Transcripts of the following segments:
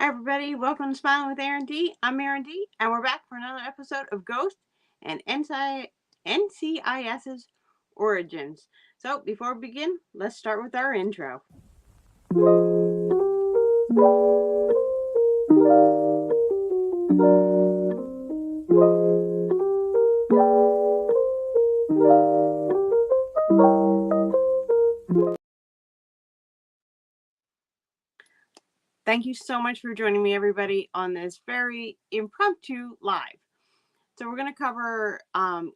Hi, everybody. Welcome to Smiling with Aaron D. I'm Aaron D, and we're back for another episode of Ghost and NCIS's Origins. So, before we begin, let's start with our intro. Thank you so much for joining me, everybody, on this very impromptu live. So we're going to cover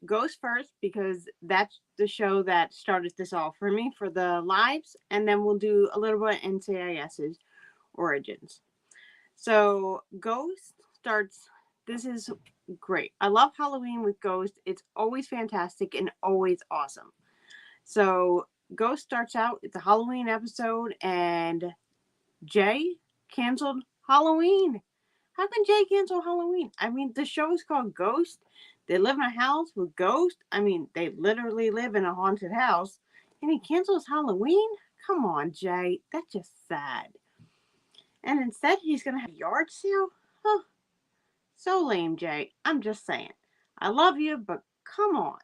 Ghost first because that's the show that started this all for me for the lives, and then we'll do a little bit of NCIS's Origins. So Ghost starts. This is great. I love Halloween with Ghost. It's always fantastic and always awesome. So Ghost starts out. It's a Halloween episode, and Jay canceled Halloween. How can Jay cancel Halloween? I mean, the show is called Ghost. They live in a house with ghosts. I mean, they literally live in a haunted house. And he cancels Halloween? Come on, Jay. That's just sad. And instead, he's going to have a yard sale? Huh. So lame, Jay. I'm just saying. I love you, but come on.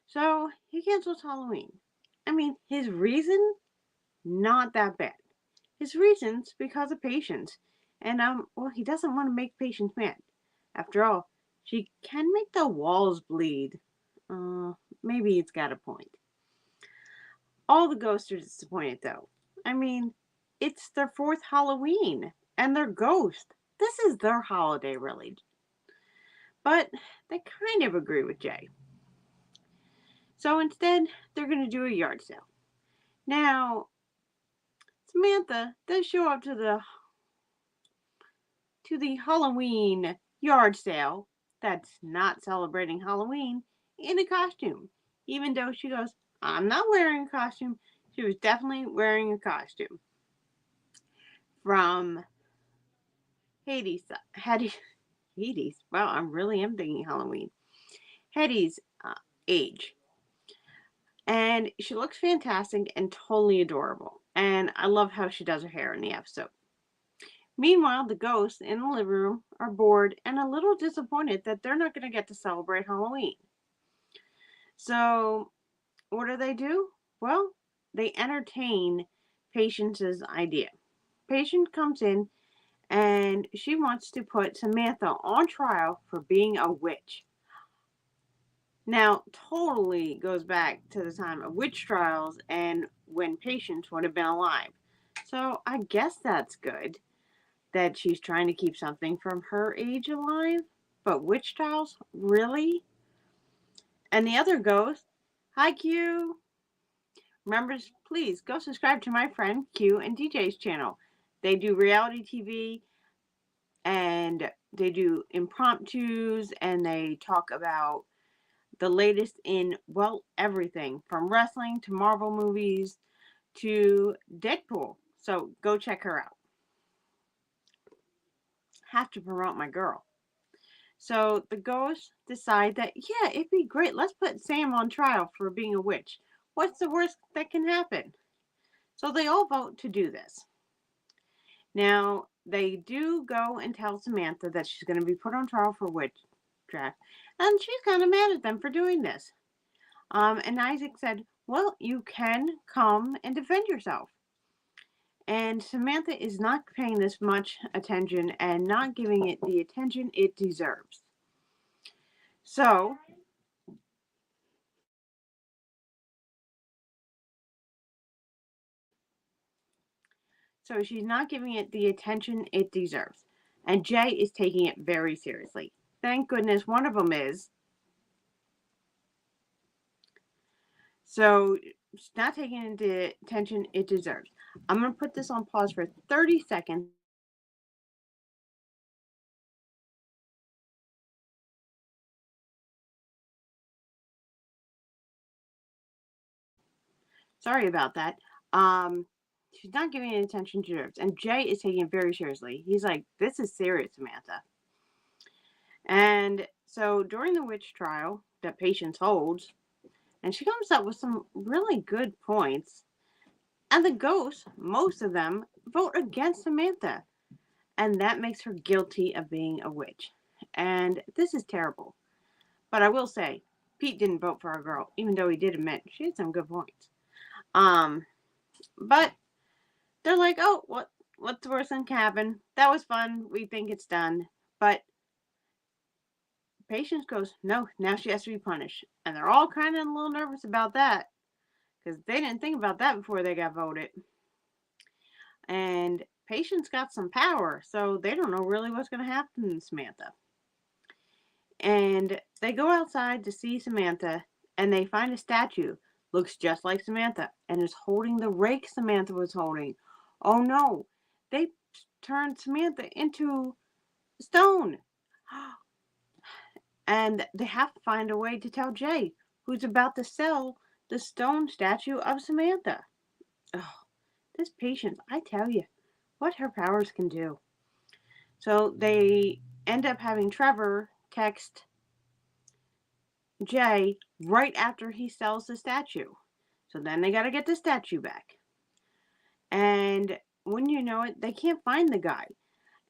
So he cancels Halloween. I mean, his reason? Not that bad. His reasons because of Patience. And well, he doesn't want to make Patience mad. After all, she can make the walls bleed. Maybe it's got a point. All the ghosts are disappointed though. I mean, it's their fourth Halloween and they're ghosts. This is their holiday, really. But they kind of agree with Jay. So instead, they're going to do a yard sale. Now, Samantha does show up to the Halloween yard sale that's not celebrating Halloween in a costume. Even though she goes, I'm not wearing a costume, she was definitely wearing a costume. From Hades. Hades. Wow, I really am thinking Halloween. Hades' age. And she looks fantastic and totally adorable. And I love how she does her hair in the episode. Meanwhile, the ghosts in the living room are bored and a little disappointed that they're not going to get to celebrate Halloween. So, what do? Well, they entertain Patience's idea. Patience comes in and she wants to put Samantha on trial for being a witch. Now, totally goes back to the time of witch trials and when Patience would have been alive. So, I guess that's good that she's trying to keep something from her age alive. But witch trials? Really? And the other ghost, hi Q. Remember, please go subscribe to my friend Q and DJ's channel. They do reality TV and they do impromptus and they talk about the latest in, well, everything from wrestling to Marvel movies to Deadpool. So go check her out. Have to promote my girl. So the ghosts decide that, yeah, it'd be great. Let's put Sam on trial for being a witch. What's the worst that can happen? So they all vote to do this. Now, they do go and tell Samantha that she's going to be put on trial for witchcraft. And she's kind of mad at them for doing this. And Isaac said, well, you can come and defend yourself. And Samantha is not paying this much attention and not giving it the attention it deserves. So she's not giving it the attention it deserves. And Jay is taking it very seriously. Thank goodness one of them is. So she's not taking it the attention it deserves. I'm going to put this on pause for 30 seconds. Sorry about that. She's not giving it attention she deserves. And Jay is taking it very seriously. He's like, this is serious, Samantha. And so during the witch trial that Patience holds, and she comes up with some really good points, and the ghosts, most of them, vote against Samantha. and that makes her guilty of being a witch. And this is terrible. But I will say, Pete didn't vote for our girl, even though he did admit she had some good points. But they're like, oh, what's the worst that can happen? That was fun. We think it's done. But Patience goes, no, now she has to be punished. And they're all kind of a little nervous about that because they didn't think about that before they got voted. And Patience got some power, so they don't know really what's going to happen to Samantha. And they go outside to see Samantha, and they find a statue. Looks just like Samantha, and is holding the rake Samantha was holding. Oh no, they turned Samantha into stone. And they have to find a way to tell Jay, who's about to sell the stone statue of Samantha. Oh, this Patience, I tell you, what her powers can do. So they end up having Trevor text Jay right after he sells the statue. So then they got to get the statue back. And when you know it, they can't find the guy.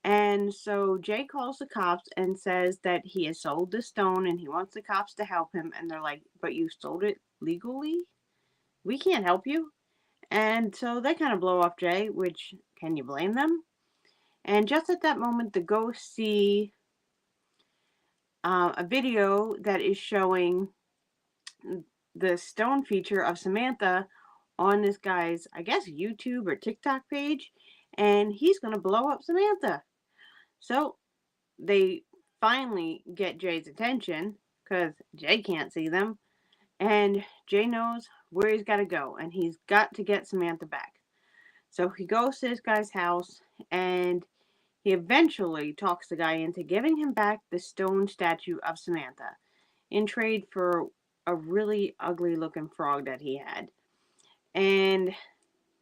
And so Jay calls the cops and says that he has sold the stone and he wants the cops to help him. And they're like, but you sold it legally? We can't help you. And so they kind of blow off Jay, which, can you blame them? And just at that moment, the ghosts see a video that is showing the stone feature of Samantha on this guy's, I guess, YouTube or TikTok page. And he's going to blow up Samantha. So they finally get Jay's attention because Jay can't see them. And Jay knows where he's got to go. And he's got to get Samantha back. So he goes to this guy's house and he eventually talks the guy into giving him back the stone statue of Samantha in trade for a really ugly looking frog that he had. And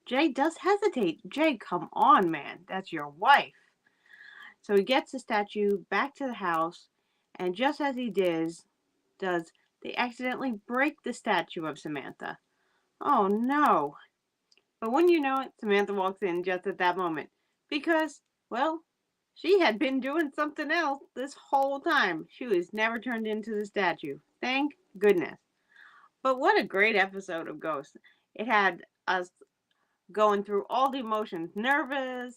Jay does hesitate. Jay, come on, man. That's your wife. So he gets the statue back to the house, and just as he does, they accidentally break the statue of Samantha. Oh no. But when you know it, Samantha walks in just at that moment. Because, well, she had been doing something else this whole time. She was never turned into the statue. Thank goodness. But what a great episode of Ghosts. It had us going through all the emotions, nervous,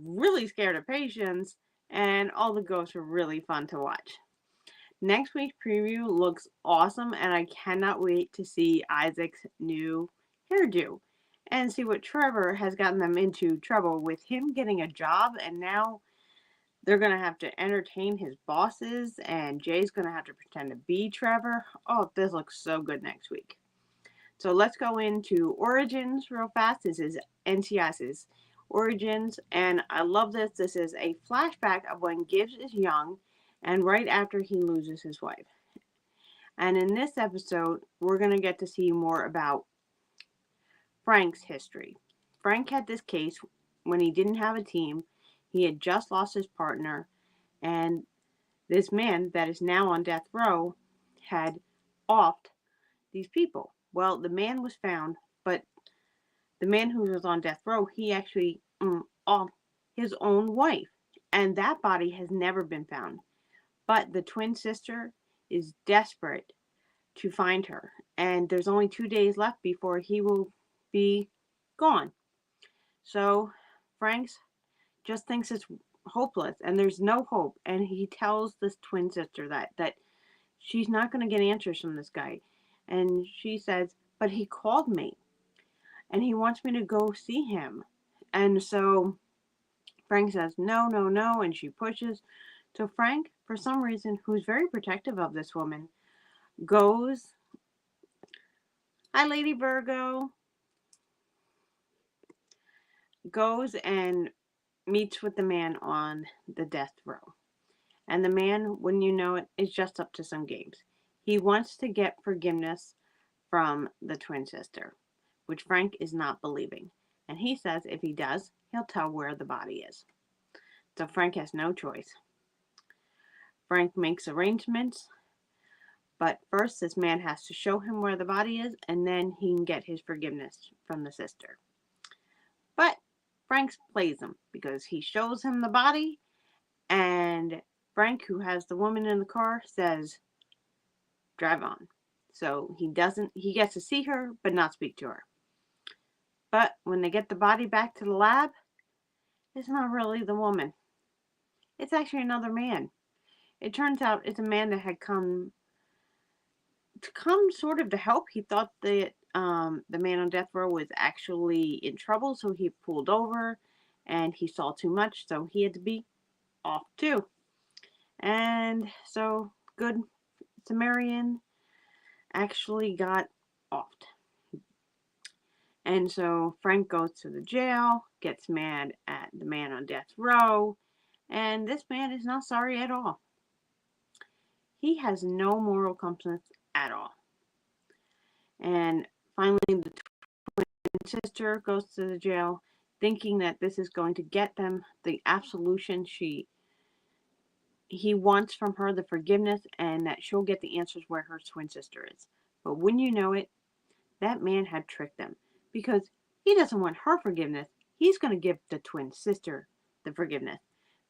really scared of Patience, and all the ghosts were really fun to watch. Next week's preview looks awesome, and I cannot wait to see Isaac's new hairdo and see what Trevor has gotten them into trouble with him getting a job, and now they're going to have to entertain his bosses, and Jay's going to have to pretend to be Trevor. Oh, this looks so good next week. So let's go into Origins real fast. This is NCIS's Origins, and I love this. This is a flashback of when Gibbs is young and right after he loses his wife. And in this episode, we're going to get to see more about Frank's history. Frank had this case when he didn't have a team. He had just lost his partner, and this man that is now on death row had offed these people. Well, the man was found, but the man who was on death row, he actually offed his own wife, and that body has never been found. But the twin sister is desperate to find her, and there's only 2 days left before he will be gone. So Frank just thinks it's hopeless, and there's no hope, and he tells this twin sister that she's not going to get answers from this guy. And she says, but he called me, and he wants me to go see him. And so Frank says, no, no, no, and she pushes. So Frank, for some reason, who's very protective of this woman, goes, hi, Lady Virgo, goes and meets with the man on the death row. And the man, when you know it, is just up to some games. He wants to get forgiveness from the twin sister, which Frank is not believing. And he says if he does, he'll tell where the body is. So Frank has no choice. Frank makes arrangements, but first this man has to show him where the body is, and then he can get his forgiveness from the sister. But Frank plays him because he shows him the body, and Frank, who has the woman in the car, says, drive on. So he gets to see her, but not speak to her. But when they get the body back to the lab, it's not really the woman. It's actually another man. It turns out it's a man that had come sort of to help. He thought that the man on death row was actually in trouble, so he pulled over, and he saw too much, so he had to be off too. And so Good Samaritan actually got offed. And so Frank goes to the jail, gets mad at the man on death row, and this man is not sorry at all. He has no moral compass at all. And finally, the twin sister goes to the jail, thinking that this is going to get them the absolution he wants from her, the forgiveness, and that she'll get the answers where her twin sister is. But wouldn't you know it, that man had tricked them, because he doesn't want her forgiveness. He's going to give the twin sister the forgiveness.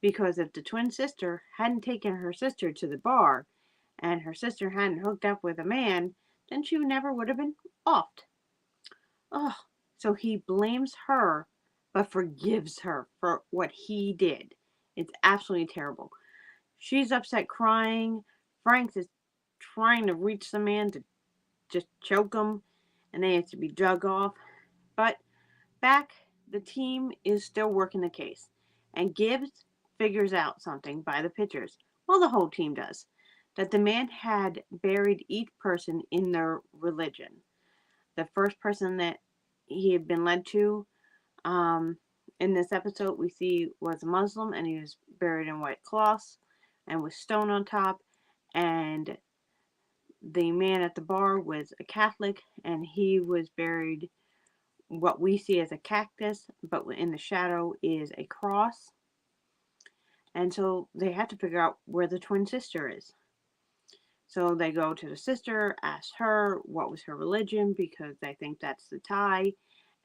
Because if the twin sister hadn't taken her sister to the bar, and her sister hadn't hooked up with a man, then she never would have been offed. Oh, so he blames her, but forgives her for what he did. It's absolutely terrible. She's upset, crying. Frank is trying to reach the man to just choke him, and they have to be drug off. But back, the team is still working the case, and Gibbs figures out something by the pictures. Well, the whole team does. That the man had buried each person in their religion. The first person that he had been led to in this episode we see was a Muslim, and he was buried in white cloths and with stone on top. And the man at the bar was a Catholic, and he was buried what we see as a cactus, but in the shadow is a cross. And so they have to figure out where the twin sister is. So they go to the sister, ask her what was her religion, because they think that's the tie.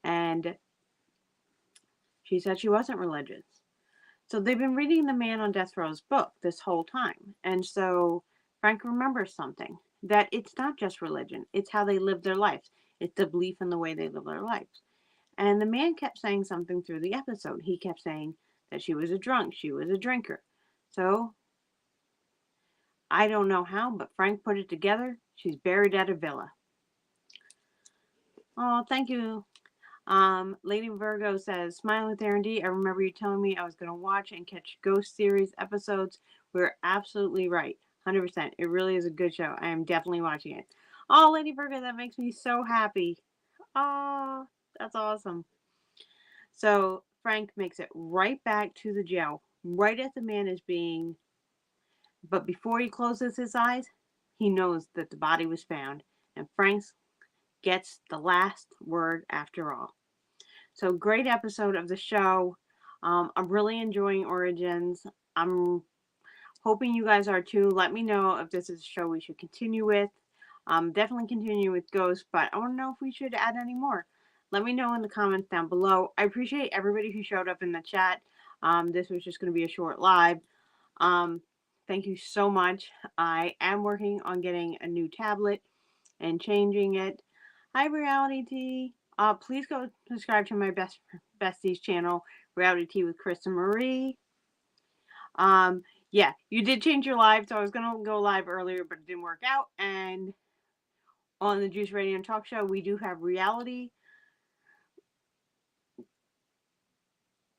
And she said she wasn't religious. So they've been reading the man on death row's book this whole time. And so Frank remembers something, that it's not just religion. It's how they live their lives. It's the belief in the way they live their lives. And the man kept saying something through the episode. He kept saying that she was a drunk. She was a drinker. So I don't know how, but Frank put it together. She's buried at a villa. Oh, thank you. Lady Virgo says, Smiling with Aaron D. I remember you telling me I was going to watch and catch Ghost series episodes. We're absolutely right. 100%. It really is a good show. I am definitely watching it. Oh, Lady Virgo, that makes me so happy. Oh, that's awesome. So Frank makes it right back to the jail, right as the man is being... But before he closes his eyes, he knows that the body was found, and Frank gets the last word after all. So great episode of the show. I'm really enjoying Origins. I'm hoping you guys are too. Let me know if this is a show we should continue with. Definitely continue with Ghost, but I want to know if we should add any more. Let me know in the comments down below. I appreciate everybody who showed up in the chat. This was just going to be a short live. Thank you so much. I am working on getting a new tablet and changing it. Hi, Reality T. Please go subscribe to my besties channel, Reality T with Chris and Marie. Yeah, you did change your live, so I was gonna go live earlier, but it didn't work out. And on the Juice Radio and Talk Show, we do have reality.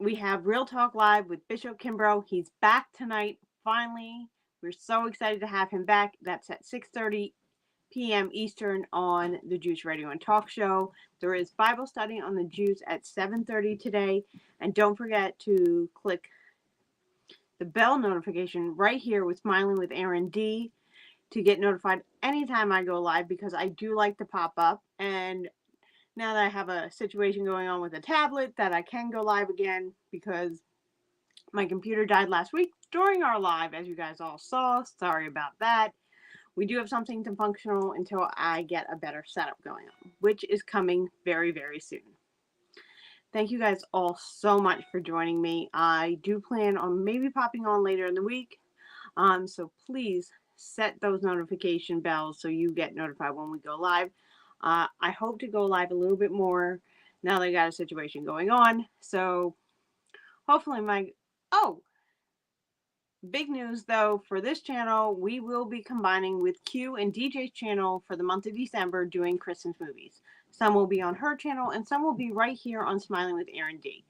We have Real Talk Live with Bishop Kimbrough. He's back tonight, finally. We're so excited to have him back. That's at 6:30 p.m. Eastern on the Juice Radio and Talk Show. There is Bible study on the Juice at 7:30 today. And don't forget to click the bell notification right here with Smiling with Aaron D to get notified anytime I go live, because I do like to pop up. And now that I have a situation going on with a tablet, that I can go live again, because my computer died last week during our live, as you guys all saw. Sorry about that. We do have something to functional until I get a better setup going on, which is coming very, very soon. Thank you guys all so much for joining me. I do plan on maybe popping on later in the week. So please set those notification bells so you get notified when we go live. I hope to go live a little bit more now that I got a situation going on. So hopefully oh, big news though for this channel, we will be combining with Q and DJ's channel for the month of December doing Kristen's movies. Some will be on her channel and some will be right here on Smiling with Aaron D.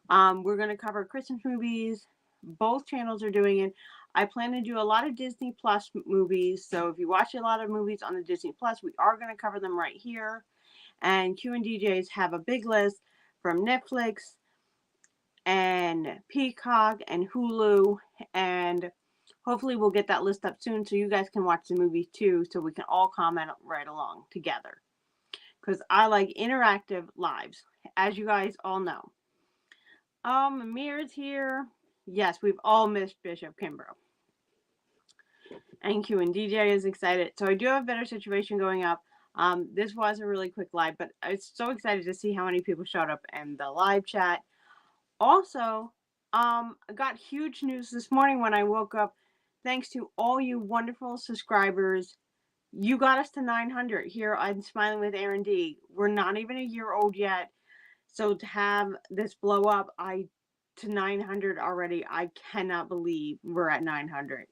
We're going to cover Christmas movies. Both channels are doing it. I plan to do a lot of Disney Plus movies. So if you watch a lot of movies on the Disney Plus, we are going to cover them right here. And Q and DJs have a big list from Netflix and Peacock and Hulu. And hopefully we'll get that list up soon so you guys can watch the movies too, so we can all comment right along together. Because I like interactive lives, as you guys all know. Amir's here. Yes, we've all missed Bishop Kimbrough. And Q and DJ is excited. So I do have a better situation going up. This was a really quick live, but I was so excited to see how many people showed up in the live chat. Also, I got huge news this morning when I woke up. Thanks to all you wonderful subscribers. You got us to 900 here on Smiling with Aaron D. We're not even a year old yet. So to have this blow up, to 900 already, I cannot believe we're at 900.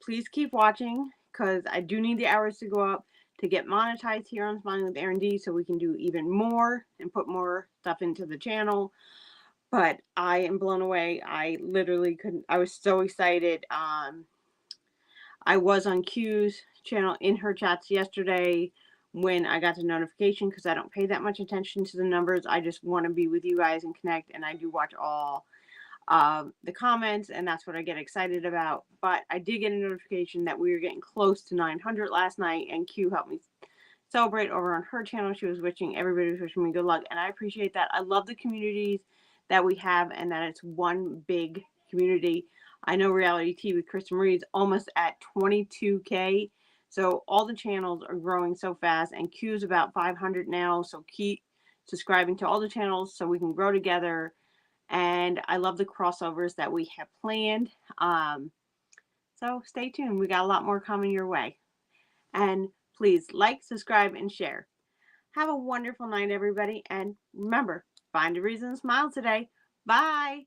Please keep watching because I do need the hours to go up to get monetized here on Smiling with Aaron D so we can do even more and put more stuff into the channel. But I am blown away. I literally couldn't. I was so excited. I was on Q's channel in her chats yesterday when I got the notification because I don't pay that much attention to the numbers. I just want to be with you guys and connect, and I do watch all the comments, and that's what I get excited about. But I did get a notification that we were getting close to 900 last night, and Q helped me celebrate over on her channel. She was everybody was wishing me good luck, and I appreciate that. I love the communities that we have and that it's one big community. I know Reality T with Kristen Marie is almost at 22K. So all the channels are growing so fast, and Q's about 500 now. So keep subscribing to all the channels so we can grow together. And I love the crossovers that we have planned. So stay tuned. We got a lot more coming your way. And please like, subscribe, and share. Have a wonderful night, everybody. And remember, find a reason to smile today. Bye.